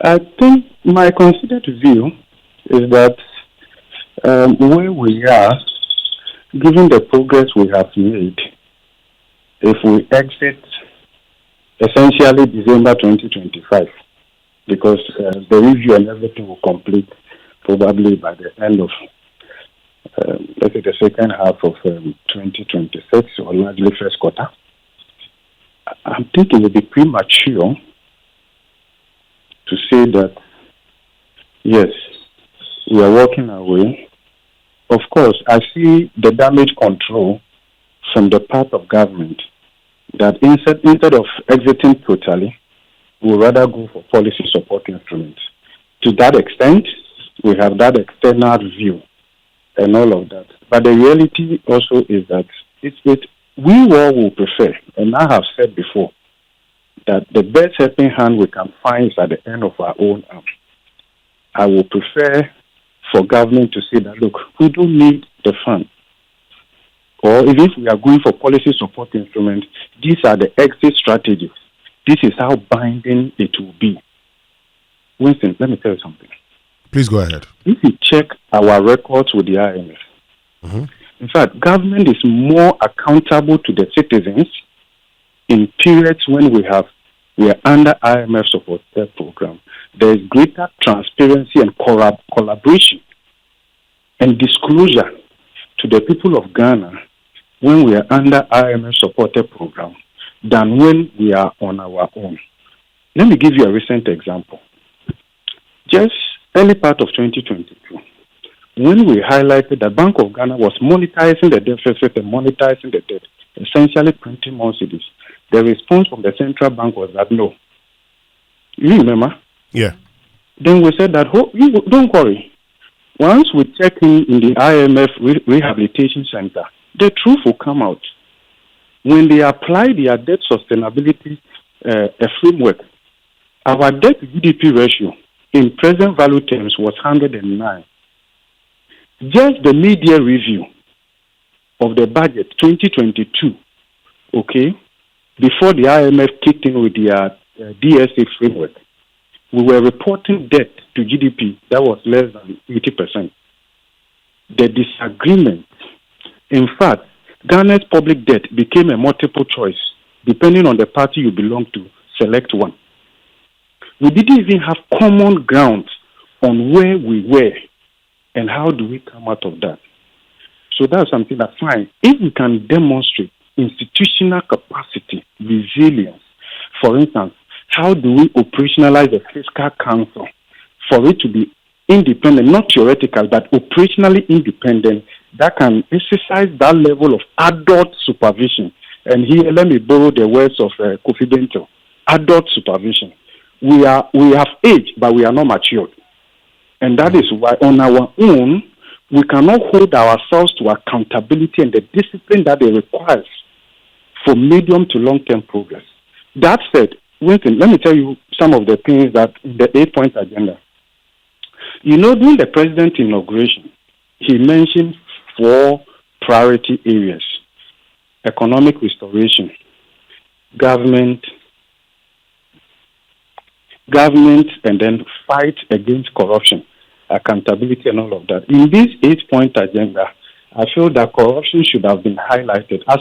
I think my considered view is that where we are, given the progress we have made, if we exit essentially December 2025, because the review and everything will complete probably by the end of, let's say, the second half of 2026 or largely first quarter, I'm thinking it would be premature to say that, yes, we are working our way. Of course, I see the damage control from the part of government that instead of exiting totally, we would rather go for policy support instruments. To that extent, we have that external view and all of that. But the reality also is that we all will prefer, and I have said before, that the best helping hand we can find is at the end of our own arm. I will prefer for government to say that, look, we don't need the fund. Or even if we are going for policy support instruments, these are the exit strategies. This is how binding it will be. Winston, let me tell you something. Please go ahead. If you check our records with the IMF, in fact, government is more accountable to the citizens in periods when we are under IMF support program. There is greater transparency and collaboration and disclosure to the people of Ghana when we are under IMF supported program than when we are on our own. Let me give you a recent example. Just early part of 2022, when we highlighted that Bank of Ghana was monetizing the deficit and monetizing the debt, essentially printing more cedis, the response from the central bank was that no. You remember? Yeah. Then we said that, don't worry. Once we check in the IMF Rehabilitation Center, the truth will come out. When they apply their debt sustainability framework, our debt to GDP ratio in present value terms was 109. Just the media review of the budget 2022, okay, before the IMF kicked in with their DSA framework, we were reporting debt to GDP that was less than 80%. The disagreement, in fact, Ghana's public debt became a multiple choice, depending on the party you belong to, select one. We didn't even have common ground on where we were and how do we come out of that. So that's something that's fine. If we can demonstrate institutional capacity, resilience, for instance, how do we operationalize the fiscal council for it to be independent, not theoretical, but operationally independent, that can exercise that level of adult supervision. And here, let me borrow the words of Kofi Bento, adult supervision. We have aged, but we are not matured. And that is why on our own, we cannot hold ourselves to accountability and the discipline that it requires for medium to long-term progress. That said, Winston, let me tell you some of the things that in the 8-point agenda. You know, during the president's inauguration, he mentioned 4 priority areas: economic restoration, government, and then fight against corruption, accountability, and all of that. In this 8-point agenda, I feel that corruption should have been highlighted as